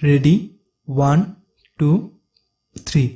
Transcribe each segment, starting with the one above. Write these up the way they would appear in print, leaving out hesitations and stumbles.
Ready 1 2 3।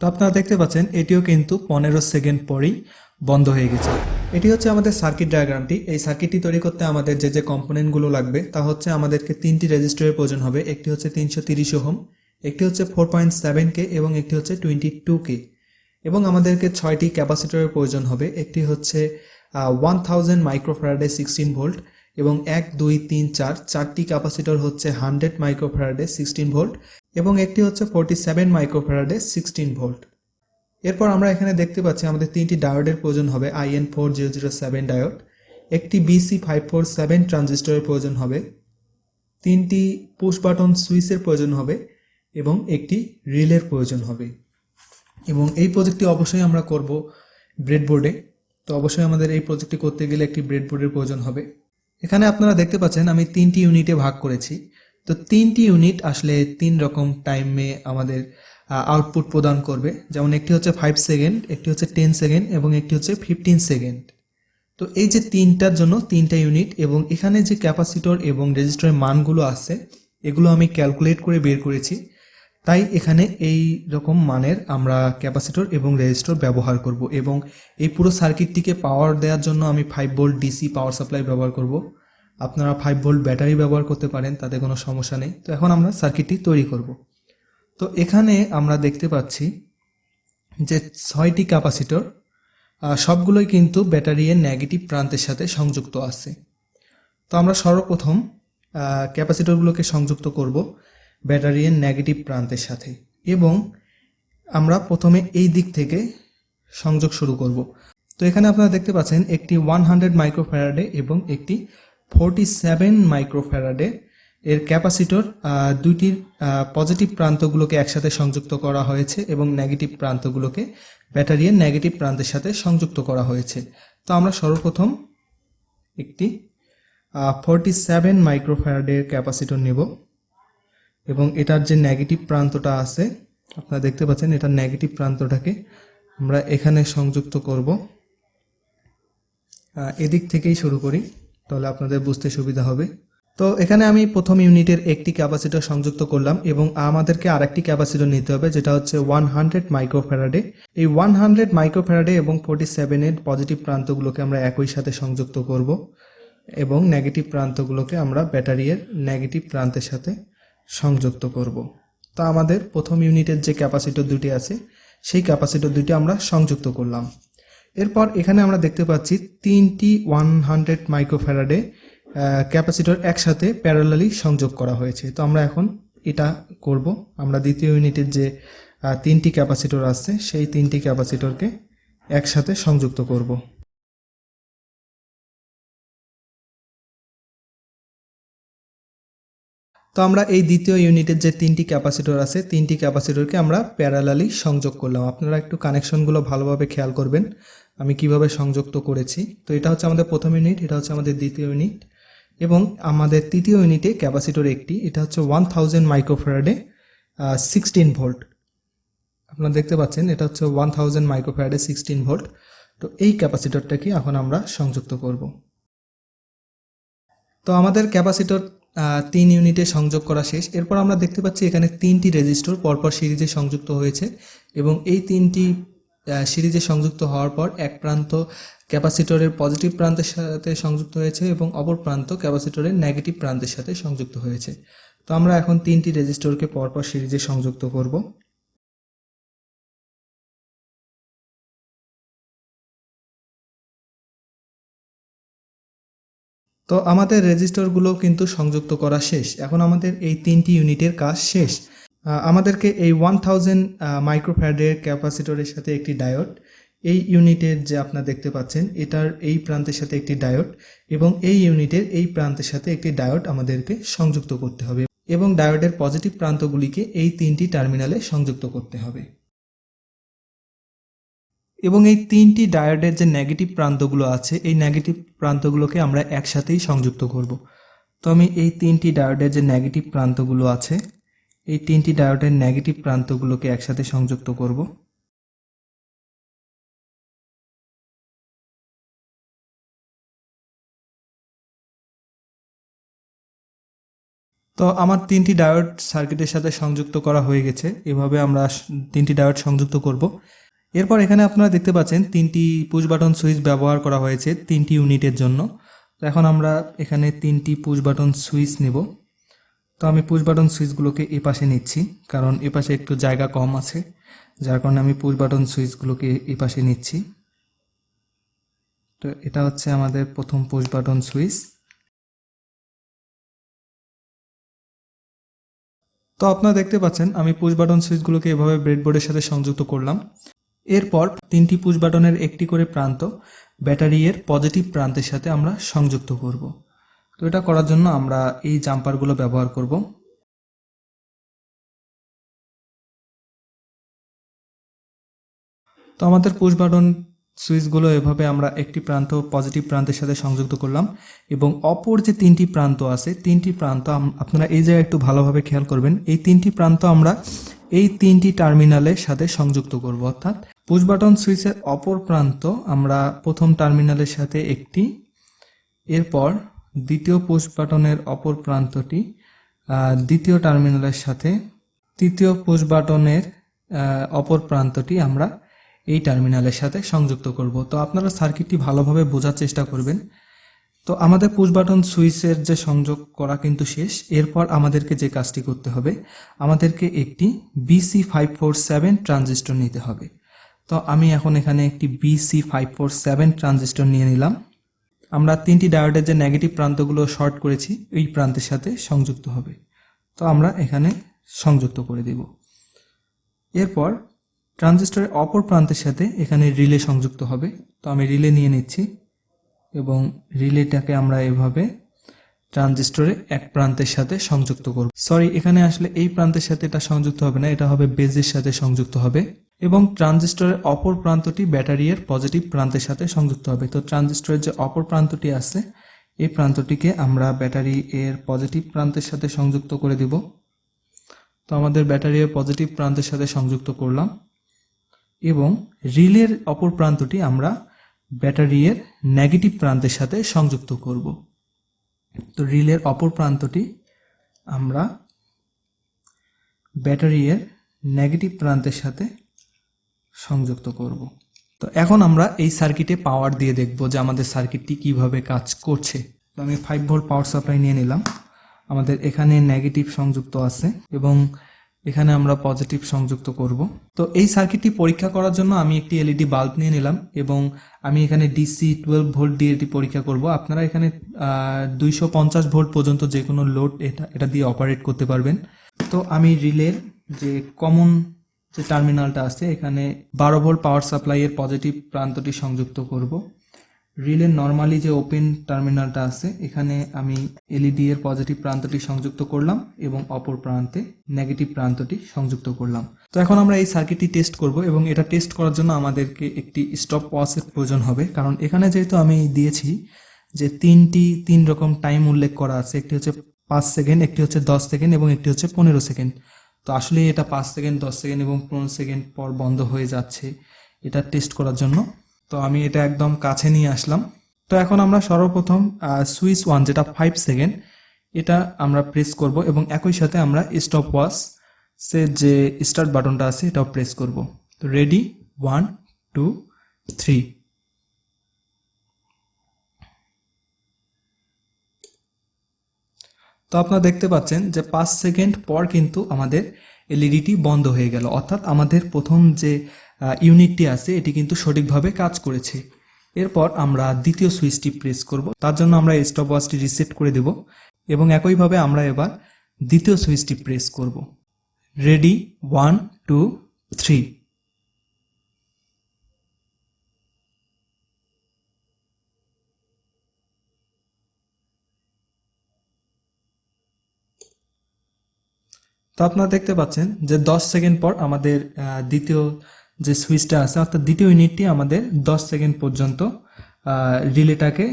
তো আপনারা দেখতে পাচ্ছেন এটিও কিন্তু 15 সেকেন্ড পরেই বন্ধ হয়ে গেছে। এটি হচ্ছে আমাদের সার্কিট ডায়াগ্রামটি। এই সার্কিটটি তৈরি করতে আমাদের যে কম্পোনেন্টগুলো লাগবে তা হচ্ছে আমাদেরকে তিনটি রেজিস্টরের প্রয়োজন হবে। একটি হচ্ছে 330 ওহম, একটি হচ্ছে 4.7K এবং একটি হচ্ছে 22K, এবং আমাদেরকে 6টি ক্যাপাসিটরের প্রয়োজন হবে। একটি হচ্ছে 1000 মাইক্রোফ্যারাডে 16 ভোল্ট এবং 1 2 3 4 চারটি ক্যাপাসিটর হচ্ছে 100 মাইক্রোফ্যারাডে 16 ভোল্ট এবং একটি হচ্ছে 47 মাইক্রোফ্যারাডে 16 ভোল্ট। এরপর আমরা এখানে দেখতে পাচ্ছি আমাদের তিনটি ডায়োডের প্রয়োজন হবে। IN4007 ডায়োড, একটি BC547 ট্রানজিস্টরের প্রয়োজন হবে, তিনটি পুশ বাটন সুইচের প্রয়োজন হবে এবং একটি রিলের প্রয়োজন হবে। এবং এই প্রজেক্টটি অবশ্যই আমরা করব ব্রেডবোর্ডে। তো অবশ্যই আমাদের এই প্রজেক্টটি করতে গেলে একটি ব্রেডবোর্ডের প্রয়োজন হবে। এখানে আপনারা দেখতে পাচ্ছেন আমি তিনটি ইউনিটে ভাগ করেছি। তো তিনটি ইউনিট আসলে তিন রকম টাইমে আমাদের আউটপুট প্রদান করবে। যেমন একটি হচ্ছে 5 সেকেন্ড, একটি হচ্ছে 10 সেকেন্ড এবং একটি হচ্ছে 15 সেকেন্ড। তো এই যে তিনটার জন্য তিনটা ইউনিট, এবং এখানে যে ক্যাপাসিটর এবং রেজিস্টরের মানগুলো আছে এগুলো আমি ক্যালকুলেট করে বের করেছি। তাই এখানে এই রকম মানের আমরা ক্যাপাসিটর এবং রেজিস্টর ব্যবহার করব, এবং এই পুরো সার্কিটটিকে পাওয়ার দেওয়ার জন্য আমি 5 ভোল্ট ডিসি পাওয়ার সাপ্লাই ব্যবহার করব। আপনারা 5 ভোল্ট ব্যাটারি ব্যবহার করতে পারেন, তাতে কোনো সমস্যা নেই। তো এখন আমরা সার্কিটটি তৈরি করব। তো এখানে আমরা দেখতে পাচ্ছি যে 6টি ক্যাপাসিটর, সবগুলোই কিন্তু ব্যাটারির নেগেটিভ প্রান্তের সাথে সংযুক্ত আছে। তো আমরা সর্বপ্রথম ক্যাপাসিটরগুলোকে সংযুক্ত করব ব্যাটারির নেগেটিভ প্রান্তের সাথে, এবং আমরা প্রথমে এই দিক থেকে সংযোগ শুরু করব। তো এখানে আপনারা দেখতে পাচ্ছেন একটি 100 মাইক্রোফ্যারাডে এবং একটি 47 মাইক্রোফ্যারাডে এর ক্যাপাসিটর, দুইটির পজিটিভ প্রান্তগুলোকে একসাথে সংযুক্ত করা হয়েছে এবং নেগেটিভ প্রান্তগুলোকে ব্যাটারির নেগেটিভ প্রান্তের সাথে সংযুক্ত করা হয়েছে। তো আমরা সর্বপ্রথম একটি 47 মাইক্রোফ্যারাডের ক্যাপাসিটর নেব, এবং এটার যে নেগেটিভ প্রান্তটা আছে আপনারা দেখতে পাচ্ছেন, এটার নেগেটিভ প্রান্তটাকে আমরা এখানে সংযুক্ত করব। এদিক থেকেই শুরু করি, তাহলে আপনাদের বুঝতে সুবিধা হবে। তো এখানে আমি প্রথম ইউনিটের একটি ক্যাপাসিটর সংযুক্ত করলাম, এবং আমাদেরকে আরেকটি ক্যাপাসিটর নিতে হবে যেটা হচ্ছে 100 মাইক্রোফ্যারাডে। এই 100 মাইক্রোফ্যারাডে এবং 47 এর পজিটিভ প্রান্তগুলোকে আমরা একই সাথে সংযুক্ত করব, এবং নেগেটিভ প্রান্তগুলোকে আমরা ব্যাটারির নেগেটিভ প্রান্তের সাথে সংযুক্ত করব। তো আমাদের প্রথম ইউনিটের যে ক্যাপাসিটর দুটি আছে সেই ক্যাপাসিটর দুটি আমরা সংযুক্ত করলাম। এরপর এখানে আমরা দেখতে পাচ্ছি তিনটি 100 মাইক্রোফ্যারাডে ক্যাপাসিটর একসাথে প্যারালালি সংযোগ করা হয়েছে। তো আমরা এখন এটা করব। আমরা দ্বিতীয় ইউনিটের যে তিনটি ক্যাপাসিটর আছে সেই তিনটি ক্যাপাসিটরকে একসাথে সংযুক্ত করব। তো আমরা এই দ্বিতীয় ইউনিটের যে তিনটি ক্যাপাসিটর আছে তিনটি ক্যাপাসিটরকে আমরা প্যারালালি সংযোগ করলাম। আপনারা একটু কানেকশনগুলো ভালোভাবে খেয়াল করবেন আমি কিভাবে সংযুক্ত করেছি। তো এটা হচ্ছে আমাদের প্রথম ইউনিট, এটা হচ্ছে আমাদের দ্বিতীয় ইউনিট, এবং আমাদের তৃতীয় ইউনিটে ক্যাপাসিটর একটি, এটা হচ্ছে 1000 মাইক্রোফ্যারাডে 16 ভোল্ট। আপনারা দেখতে পাচ্ছেন এটা হচ্ছে 1000 মাইক্রোফ্যারাডে 16 ভোল্ট। তো এই ক্যাপাসিটরটাকে এখন আমরা সংযুক্ত করব। তো আমাদের ক্যাপাসিটর 3 ইউনিটে সংযোগ করা শেষ। এরপর আমরা দেখতে পাচ্ছি এখানে তিনটি রেজিস্টর পরপর সিরিজে সংযুক্ত হয়েছে, এবং এই তিনটি সিরিজে সংযুক্ত হওয়ার পর এক প্রান্ত ক্যাপাসিটরের পজিটিভ প্রান্তের সাথে সংযুক্ত হয়েছে এবং অপর প্রান্ত ক্যাপাসিটরের নেগেটিভ প্রান্তের সাথে সংযুক্ত হয়েছে। তো আমরা এখন তিনটি রেজিস্টরকে পরপর সিরিজে সংযুক্ত করব। তো আমাদের রেজিস্টরগুলো কিন্তু সংযুক্ত করা শেষ। এখন আমাদের এই তিনটি ইউনিটের কাজ শেষ। আমাদেরকে এই 1000 মাইক্রোফ্যারাডের ক্যাপাসিটরের সাথে একটি ডায়োড, এই ইউনিটের যে আপনারা দেখতে পাচ্ছেন এটার এই প্রান্তের সাথে একটি ডায়োড, এবং এই ইউনিটের এই প্রান্তের সাথে একটি ডায়োড আমাদেরকে সংযুক্ত করতে হবে, এবং ডায়োডের পজিটিভ প্রান্তগুলিকে এই তিনটি টার্মিনালে সংযুক্ত করতে হবে। এবং এই তিনটি ডায়োডের যে নেগেটিভ প্রান্তগুলো আছে এই নেগেটিভ প্রান্তগুলোকে আমরা একসাথেই সংযুক্ত করব। তো আমি এই তিনটি ডায়োডের যে নেগেটিভ প্রান্তগুলো আছে এই তিনটি ডায়োডের নেগেটিভ প্রান্তগুলোকে একসাথে সংযুক্ত করব। তো আমার তিনটি ডায়োড সার্কিটের সাথে সংযুক্ত করা হয়ে গেছে। এভাবে আমরা তিনটি ডায়োড সংযুক্ত করব। এরপর এখানে আপনারা দেখতে পাচ্ছেন তিনটি পুশ বাটন সুইচ ব্যবহার করা হয়েছে তিনটি ইউনিটের জন্য। তো এখন আমরা এখানে তিনটি পুশ বাটন সুইচ নেব। তো আমি পুশ বাটন সুইচগুলোকে এ পাশে নিচ্ছি, কারণ এ পাশে একটু জায়গা কম আছে, যার কারণে আমি পুশ বাটন সুইচগুলোকে এ পাশে নিচ্ছি। তো এটা হচ্ছে আমাদের প্রথম পুশ বাটন সুইচ। তো আপনারা দেখতে পাচ্ছেন আমি পুশ বাটন সুইচগুলোকে এভাবে ব্রেডবোর্ডের সাথে সংযুক্ত করলাম। এরপর তিনটি পুশ বাটনের একটি করে প্রান্ত ব্যাটারির পজিটিভ প্রান্তের সাথে আমরা সংযুক্ত করব। তো এটা করার জন্য আমরা এই জাম্পারগুলো ব্যবহার করব। তো আমাদের পুশ বাটন সুইচগুলো এভাবে আমরা একটি প্রান্ত পজিটিভ প্রান্তের সাথে সংযুক্ত করলাম এবং অপর যে তিনটি প্রান্ত আছে তিনটি প্রান্ত আপনারা এই জায়গায় একটু ভালোভাবে খেয়াল করবেন। এই তিনটি প্রান্ত আমরা এই তিনটি টার্মিনালের সাথে সংযুক্ত করব, অর্থাৎ পুশ বাটন সুইচের অপর প্রান্ত আমরা প্রথম টার্মিনালের সাথে একটি, এরপর দ্বিতীয় পুশ বাটনের অপর প্রান্তটি দ্বিতীয় টার্মিনালের সাথে, তৃতীয় পুশ বাটনের অপর প্রান্তটি আমরা এই টার্মিনালের সাথে সংযুক্ত করব। তো আপনারা সার্কিটটি ভালোভাবে বোঝার চেষ্টা করবেন। তো আমাদের পুশ বাটন সুইচের যে সংযোগ করা কিন্তু শেষ। এরপর আমাদেরকে যে কাজটি করতে হবে, আমাদেরকে একটি BC547 ট্রানজিস্টর নিতে হবে। তো আমি এখন এখানে একটি BC547 ট্রানজিস্টর নিয়ে নিলাম। আমরা তিনটি ডায়োডের যে নেগেটিভ প্রান্তগুলো শর্ট করেছি এই প্রান্তের সাথে সংযুক্ত হবে। তো আমরা এখানে সংযুক্ত করে দেব। এরপর ট্রানজিস্টরের অপর প্রান্তের সাথে এখানে রিলে সংযুক্ত হবে। তো আমি রিলে নিয়ে নিচ্ছি এবং রিলেটাকে আমরা এভাবে ট্রানজিস্টরের এক প্রান্তের সাথে সংযুক্ত করব। সরি, এখানে আসলে এই প্রান্তের সাথে এটা সংযুক্ত হবে না, এটা হবে বেজের সাথে সংযুক্ত হবে এবং ট্রানজিস্টরের অপর প্রান্তটি ব্যাটারির পজিটিভ প্রান্তের সাথে সংযুক্ত হবে। তো ট্রানজিস্টরের যে অপর প্রান্তটি আছে এই প্রান্তটিকে আমরা ব্যাটারি এর পজিটিভ প্রান্তের সাথে সংযুক্ত করে দেব। তো আমাদের ব্যাটারি এর পজিটিভ প্রান্তের সাথে সংযুক্ত করলাম এবং রিলের অপর প্রান্তটি আমরা ব্যাটারির নেগেটিভ প্রান্তের সাথে সংযুক্ত করব। তো রিলের অপর প্রান্তটি আমরা ব্যাটারির নেগেটিভ প্রান্তের সাথে সংযুক্ত করব। তো এখন আমরা এই সার্কিটে পাওয়ার দিয়ে দেখব যে আমাদের সার্কিটটি কিভাবে কাজ করছে। তো আমি 5 ভোল্ট পাওয়ার সাপ্লাই নিয়ে নিলাম। আমাদের এখানে নেগেটিভ সংযুক্ত আছে এবং এখানে আমরা পজিটিভ সংযুক্ত করব। তো এই সার্কিটটি পরীক্ষা করার জন্য আমি একটি এলইডি বাল্ব নিয়ে নিলাম এবং আমি এখানে ডিসি 12 ভোল্ট দিয়ে এটি পরীক্ষা করব। আপনারা এখানে 250 ভোল্ট পর্যন্ত যে কোনো লোড এটা দিয়ে অপারেট করতে পারবেন। তো আমি রিলের যে কমন যে টার্মিনালটা আছে এখানে 12 ভোল্ট পাওয়ার সাপ্লাই এর পজিটিভ প্রান্তটি সংযুক্ত করব। রিলের নর্মালি যে ওপেন টার্মিনালটা আছে এখানে আমি এলইডি এর পজিটিভ প্রান্তটি সংযুক্ত করলাম এবং অপর প্রান্তে নেগেটিভ প্রান্তটি সংযুক্ত করলাম। তো এখন আমরা এই সার্কিটটি টেস্ট করব এবং এটা টেস্ট করার জন্য আমাদেরকে একটি স্টপ ওয়াচের প্রয়োজন হবে, কারণ এখানে যেহেতু আমি দিয়েছি যে তিন রকম টাইম উল্লেখ করা আছে, একটি হচ্ছে 5 সেকেন্ড, একটি হচ্ছে 10 সেকেন্ড এবং একটি হচ্ছে 15 সেকেন্ড। তো আসলে এটা 5 সেকেন্ড, 10 সেকেন্ড এবং 15 সেকেন্ড পর বন্ধ হয়ে যাচ্ছে এটা টেস্ট করার জন্য। তো আমি এটা একদম কাছে নিয়ে আসলাম। তো এখন আমরা সর্বপ্রথম সুইচ 1 যেটা 5 সেকেন্ড এটা আমরা প্রেস করব এবং একই সাথে আমরা স্টপ ওয়াচ যে স্টার্ট বাটনটা আছে এটাও প্রেস করব। তো রেডি, 1 2 3। তো আপনারা দেখতে পাচ্ছেন যে 5 সেকেন্ড পর কিন্তু আমাদের এলইডিটি বন্ধ হয়ে গেল, অর্থাৎ আমাদের প্রথম যে ইউনিটটি আছে এটি কিন্তু সঠিকভাবে কাজ করেছে। এরপর আমরা দ্বিতীয় সুইচটি প্রেস করব। তার জন্য আমরা স্টপ ওয়াচটি রিসেট করে দেব এবং একইভাবে আমরা এবার দ্বিতীয় সুইচটি প্রেস করব। রেডি, 1 2 3। তো আপনারা দেখতে পাচ্ছেন যে 10 সেকেন্ড পর আমাদের দ্বিতীয় যে সুইচটা আছে অর্থাৎ দ্বিতীয় ইউনিটটি আমাদের 10 সেকেন্ড পর্যন্ত রিলেটাকে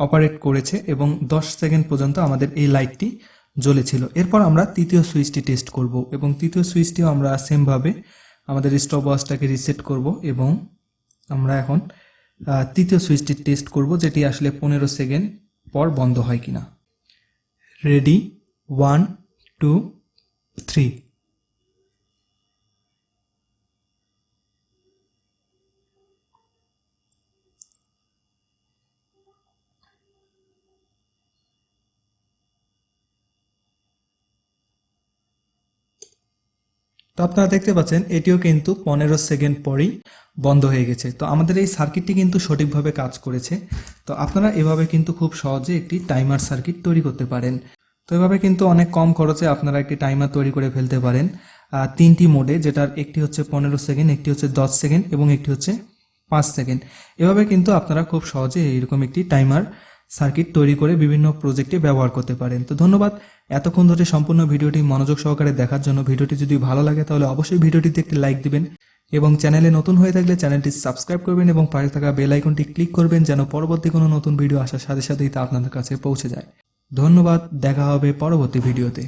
অপারেট করেছে এবং 10 সেকেন্ড পর্যন্ত আমাদের এই লাইটটি জ্বলেছিল। এরপর আমরা তৃতীয় সুইচটি টেস্ট করব এবং তৃতীয় সুইচটিও আমরা সেমভাবে আমাদের স্টপ ওয়াচটাকে রিসেট করব এবং আমরা এখন তৃতীয় সুইচটি টেস্ট করব, যেটি আসলে 15 সেকেন্ড পর বন্ধ হয় কিনা। রেডি, 1 2 3। তো আপনারা দেখতে পাচ্ছেন এটিও কিন্তু 15 সেকেন্ড পরেই বন্ধ হয়ে গেছে। তো আমাদের এই সার্কিটটি কিন্তু সঠিকভাবে কাজ করেছে। তো আপনারা এভাবে কিন্তু খুব সহজে একটি টাইমার সার্কিট তৈরি করতে পারেন। তো এভাবে কিন্তু অনেক কম খরচে আপনারা একটি টাইমার তৈরি করে ফেলতে পারেন 3টি মোডে, যেটার একটি হচ্ছে 15 সেকেন্ড, একটি হচ্ছে 10 সেকেন্ড এবং একটি হচ্ছে 5 সেকেন্ড। এভাবে কিন্তু আপনারা খুব সহজে এইরকম একটি টাইমার সার্কিট তৈরি করে বিভিন্ন প্রজেক্টে ব্যবহার করতে পারেন। তো ধন্যবাদ এতক্ষণ ধরে সম্পূর্ণ ভিডিওটি মনোযোগ সহকারে দেখার জন্য। ভিডিওটি যদি ভালো লাগে তাহলে অবশ্যই ভিডিওটিতে একটি লাইক দিবেন এবং চ্যানেলে নতুন হয়ে থাকলে চ্যানেলটি সাবস্ক্রাইব করবেন এবং পাশে থাকা বেল আইকনটি ক্লিক করবেন যেন পরবর্তী কোনো নতুন ভিডিও আসার সাথে সাথেই তা আপনাদের কাছে পৌঁছে যায়। ধন্যবাদ, দেখা হবে পরবর্তী ভিডিওতে।